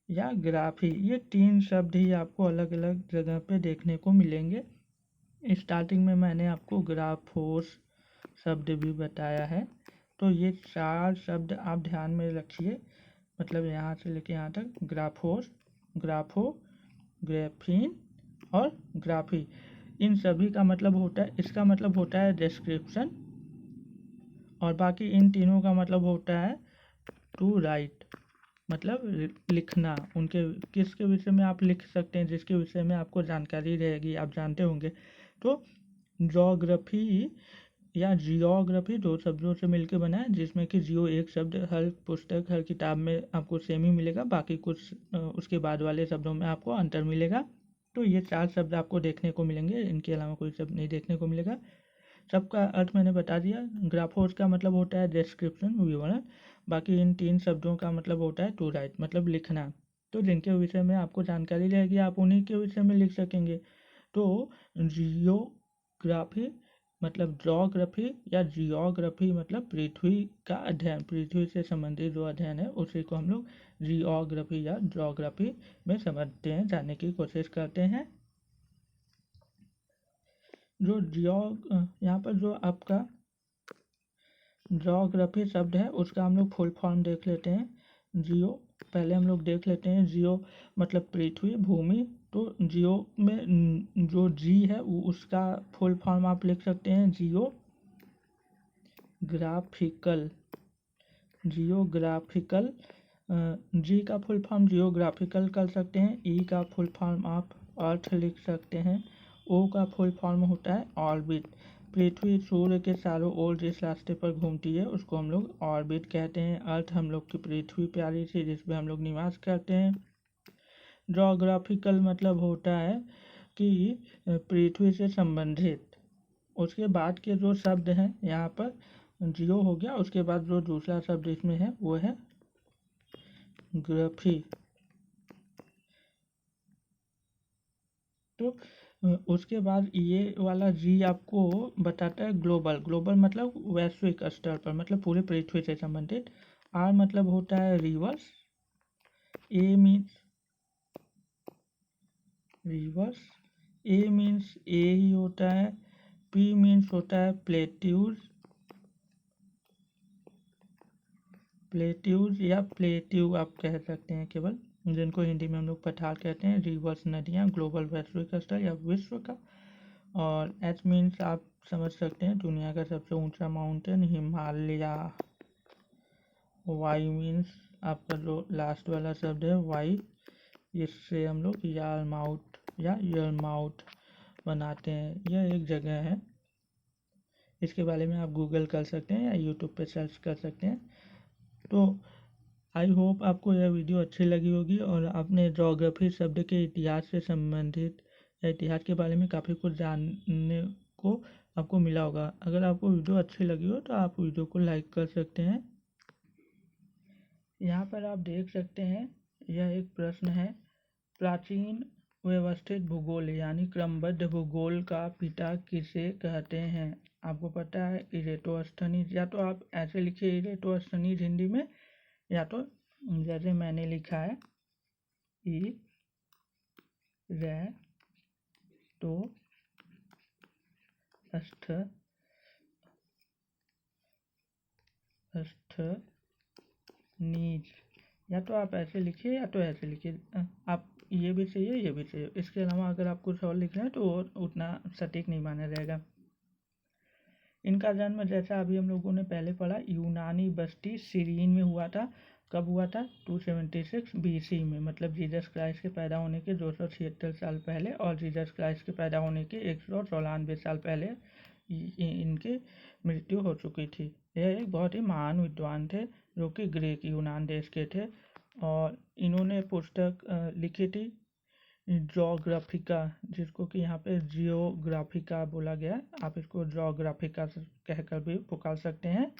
Speaker 1: या ग्राफी, ये 3 शब्द ही आपको अलग अलग जगह पे देखने को मिलेंगे। स्टार्टिंग में मैंने आपको ग्राफोस शब्द भी बताया है, तो ये 4 शब्द आप ध्यान में रखिए। मतलब यहाँ से लेके यहाँ तक ग्राफोस, ग्राफो, ग्राफीन और ग्राफी, इन सभी का मतलब होता है, इसका मतलब होता है डिस्क्रिप्शन, और बाकी इन तीनों का मतलब होता है टू राइट, मतलब लिखना। उनके किसके विषय में आप लिख सकते हैं, जिसके विषय में आपको जानकारी रहेगी, आप जानते होंगे। तो ज्योग्राफी या जियोग्राफी 2 शब्दों से मिलकर बना है, जिसमें कि जियो एक शब्द हर पुस्तक, हर किताब में आपको सेम ही मिलेगा, बाकी कुछ उसके बाद वाले शब्दों में आपको अंतर मिलेगा। तो ये 4 शब्द आपको देखने को मिलेंगे, इनके अलावा कोई शब्द नहीं देखने को मिलेगा। सबका अर्थ मैंने बता दिया। ग्राफोस का मतलब होता है डिस्क्रिप्शन, विवरण। बाकी इन 3 शब्दों का मतलब होता है टू राइट, मतलब लिखना। तो जिनके विषय में आपको जानकारी रहेगी आप उन्हीं के विषय में लिख सकेंगे। तो जियोग्राफी मतलब ज्योग्राफी या जियोग्राफी मतलब पृथ्वी का अध्ययन, पृथ्वी से संबंधित जो अध्ययन है उसी को हम लोग जियोग्राफी या ज्योग्राफी में समझते हैं, जानने की कोशिश करते हैं। जो यहाँ पर जो आपका ज्योग्राफी शब्द है उसका हम लोग फुल फॉर्म देख लेते हैं। जियो, पहले हम लोग देख लेते हैं। जियो मतलब पृथ्वी, भूमि। तो जियो में जो जी है उसका फुल फॉर्म आप लिख सकते हैं जियोग्राफिकल। जी का फुल फॉर्म जियोग्राफिकल कर सकते हैं। ई का फुल फॉर्म आप अर्थ लिख सकते हैं। ओ का फुल फॉर्म होता है ऑर्बिट। पृथ्वी सूर्य के चारों ओर जिस रास्ते पर घूमती है उसको हम लोग ऑर्बिट कहते हैं। अर्थ हम लोग की पृथ्वी प्यारी सी जिसमें हम लोग निवास करते हैं। ज्योग्राफिकल मतलब होता है कि पृथ्वी से संबंधित। उसके बाद के जो शब्द हैं यहाँ पर जियो हो गया, उसके बाद जो दूसरा शब्द इसमें है वो है ग्राफी। तो उसके बाद ये वाला जी आपको बताता है ग्लोबल। ग्लोबल मतलब वैश्विक स्तर पर, मतलब पूरे पृथ्वी से संबंधित। आर मतलब होता है रिवर्स। ए मीन्स रिवर्स, ए मीन्स ए ही होता है। पी मीन्स होता है प्लेट्यूज या प्लेट्यू आप कह सकते हैं केवल, जिनको हिंदी में हम लोग पठार कहते हैं। रिवर्स नदियाँ, ग्लोबल वैश्विक स्तर या विश्व का। और एच मीन्स आप समझ सकते हैं दुनिया का सबसे ऊंचा माउंटेन हिमालय। वाई मीन्स आपका जो लास्ट वाला शब्द है वाई, इससे हम लोग यरमाउथ बनाते हैं। यह एक जगह है, इसके बारे में आप गूगल कर सकते हैं या यूट्यूब पे सर्च कर सकते हैं। तो आई होप आपको यह वीडियो अच्छी लगी होगी और आपने ज्योग्राफी शब्द के इतिहास से संबंधित या इतिहास के बारे में काफ़ी कुछ जानने को आपको मिला होगा। अगर आपको वीडियो अच्छी लगी हो तो आप वीडियो को लाइक कर सकते हैं। यहाँ पर आप देख सकते हैं, यह एक प्रश्न है। प्राचीन व्यवस्थित भूगोल यानी क्रमबद्ध भूगोल का पिता किसे कहते हैं? आपको पता है इरेटोस्थनीज। या तो आप ऐसे लिखिए इरेटोस्थनीज हिंदी में, या तो जैसे मैंने लिखा है इरेटोस्थनीज। या तो आप ऐसे लिखिए या तो ऐसे लिखिए, आप ये भी चाहिए ये भी चाहिए। इसके अलावा अगर आप कुछ और लिख रहे हैं तो उतना सटीक नहीं माना जाएगा। इनका जन्म जैसा अभी हम लोगों ने पहले पढ़ा यूनानी बस्ती सीरीन में हुआ था। कब हुआ था? 276 BC में, मतलब जीसस क्राइस्ट के पैदा होने के 276 साल पहले और जीसस क्राइस्ट के पैदा होने के 194 साल पहले इनकी मृत्यु हो चुकी थी। यह एक बहुत ही महान विद्वान थे जो कि ग्रीक यूनान देश के थे और इन्होंने पुस्तक लिखी थी जोग्राफिका, जिसको कि यहाँ पे जियोग्राफिका बोला गया है। आप इसको जोग्राफिका कहकर भी पुकार सकते हैं।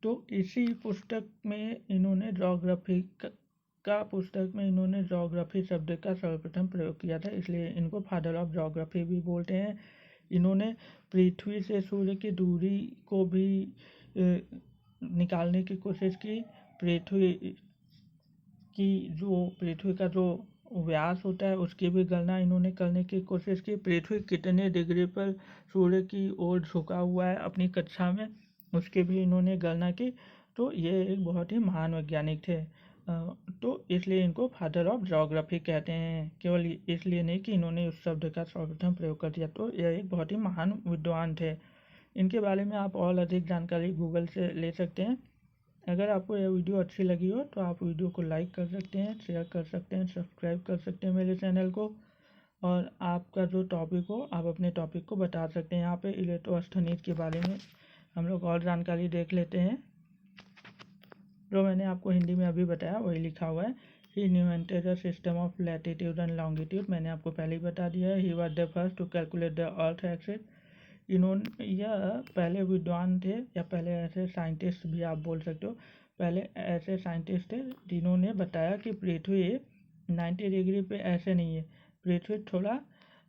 Speaker 1: तो इसी पुस्तक में इन्होंने जोग्राफी शब्द का सर्वप्रथम प्रयोग किया था, इसलिए इनको फादर ऑफ जोग्राफी भी बोलते हैं। इन्होंने पृथ्वी से सूर्य की दूरी को भी निकालने की कोशिश की। पृथ्वी का जो व्यास होता है उसकी भी गणना इन्होंने करने की कोशिश की। पृथ्वी कितने डिग्री पर सूर्य की ओर झुका हुआ है अपनी कक्षा में, उसकी भी इन्होंने गणना की। तो ये एक बहुत ही महान वैज्ञानिक थे, तो इसलिए इनको फादर ऑफ ज्योग्राफी कहते हैं। केवल इसलिए नहीं कि इन्होंने उस शब्द का सर्वप्रथम प्रयोग कर दिया, तो यह एक बहुत ही महान विद्वान थे। इनके बारे में आप और अधिक जानकारी गूगल से ले सकते हैं। अगर आपको यह वीडियो अच्छी लगी हो तो आप वीडियो को लाइक कर सकते हैं, शेयर कर सकते हैं, सब्सक्राइब कर सकते हैं मेरे चैनल को, और आपका जो टॉपिक हो आप अपने टॉपिक को बता सकते हैं। यहाँ पे इलेक्ट्रोस्थनीज के बारे में हम लोग और जानकारी देख लेते हैं। जो मैंने आपको हिंदी में अभी बताया वही लिखा हुआ है। He invented a system of latitude and longitude, मैंने आपको पहले ही बता दिया है। He was the first to calculate the earth axis. इन्होंने यह पहले विद्वान थे या पहले ऐसे साइंटिस्ट भी आप बोल सकते हो, पहले ऐसे साइंटिस्ट थे जिन्होंने बताया कि पृथ्वी 90 डिग्री पे ऐसे नहीं है, पृथ्वी थोड़ा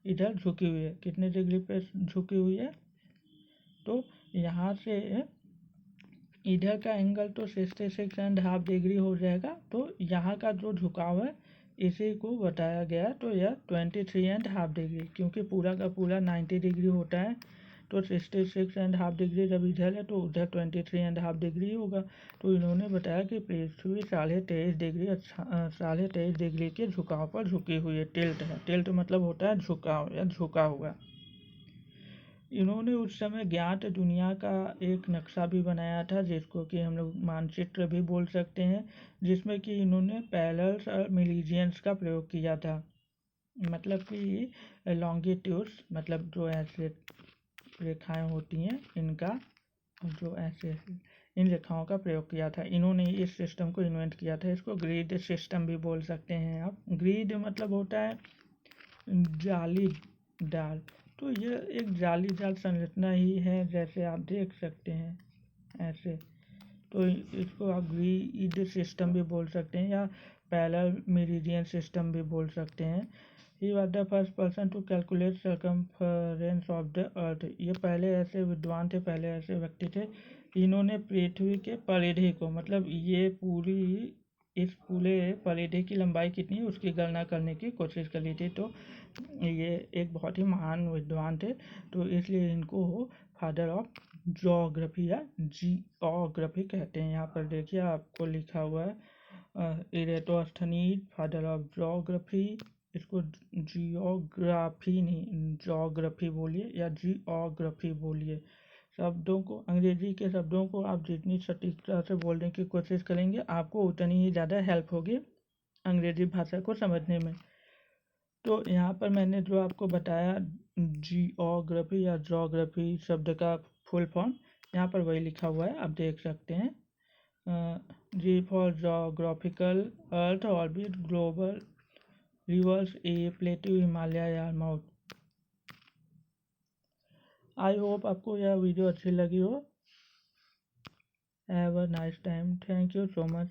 Speaker 1: इधर झुकी हुई है। कितने डिग्री पे झुकी हुई है? तो यहाँ से इधर का एंगल तो 66.5 डिग्री हो जाएगा, तो यहाँ का जो झुकाव है इसी को बताया गया। तो यह 23.5 डिग्री, क्योंकि पूरा का पूरा 90 डिग्री होता है, तो 66.5 डिग्री जब इधर है तो उधर 23.5 डिग्री होगा। तो इन्होंने बताया कि पृथ्वी 23.5 डिग्री के झुकाव पर झुकी हुई है। टिल्ट है, टिल्ट मतलब होता है झुकाव या झुका हुआ। इन्होंने उस समय ज्ञात दुनिया का एक नक्शा भी बनाया था, जिसको कि हम लोग मानचित्र भी बोल सकते हैं, जिसमें कि इन्होंने पैरेलल्स और मेरिडियंस का प्रयोग किया था। मतलब कि लॉन्गिट्यूड्स, मतलब जो ऐसे रेखाएं होती हैं इनका, जो ऐसे इन रेखाओं का प्रयोग किया था। इन्होंने इस सिस्टम को इन्वेंट किया था। इसको ग्रिड सिस्टम भी बोल सकते हैं आप। ग्रिड मतलब होता है जालीदार, तो यह एक जालीदार संरचना ही है, जैसे आप देख सकते हैं ऐसे। तो इसको आप ग्रिड सिस्टम भी बोल सकते हैं या पैरेलल मेरिडियन सिस्टम भी बोल सकते हैं। He was the first person to calculate circumference of the earth। ये पहले ऐसे विद्वान थे, पहले ऐसे व्यक्ति थे। इन्होंने पृथ्वी के परिधि को, मतलब ये इस पूरे परिधि की लंबाई कितनी है उसकी गणना करने की कोशिश करी थी। तो ये एक बहुत ही महान विद्वान थे, तो इसलिए इनको फादर ऑफ ज्योग्राफी या जियोग्राफी कहते हैं। यहाँ पर देखिए आपको लिखा हुआ है इरेटोस्थनीज फादर ऑफ ज्योग्राफी। इसको जियोग्राफी नहीं, ज्योग्राफी बोलिए या जियोग्राफी बोलिए। शब्दों को, अंग्रेजी के शब्दों को आप जितनी सटीकता से बोलने की कोशिश करेंगे आपको उतनी ही ज़्यादा हेल्प होगी अंग्रेजी भाषा को समझने में। तो यहाँ पर मैंने जो आपको बताया जियोग्राफी या ज्योग्राफी शब्द का फुल फॉर्म, यहाँ पर वही लिखा हुआ है, आप देख सकते हैं। G for geographical, earth orbit, global rivers, a plateau, Himalaya या माउथ। आई होप आपको यह वीडियो अच्छी लगी हो। Have a nice time. Thank you so much.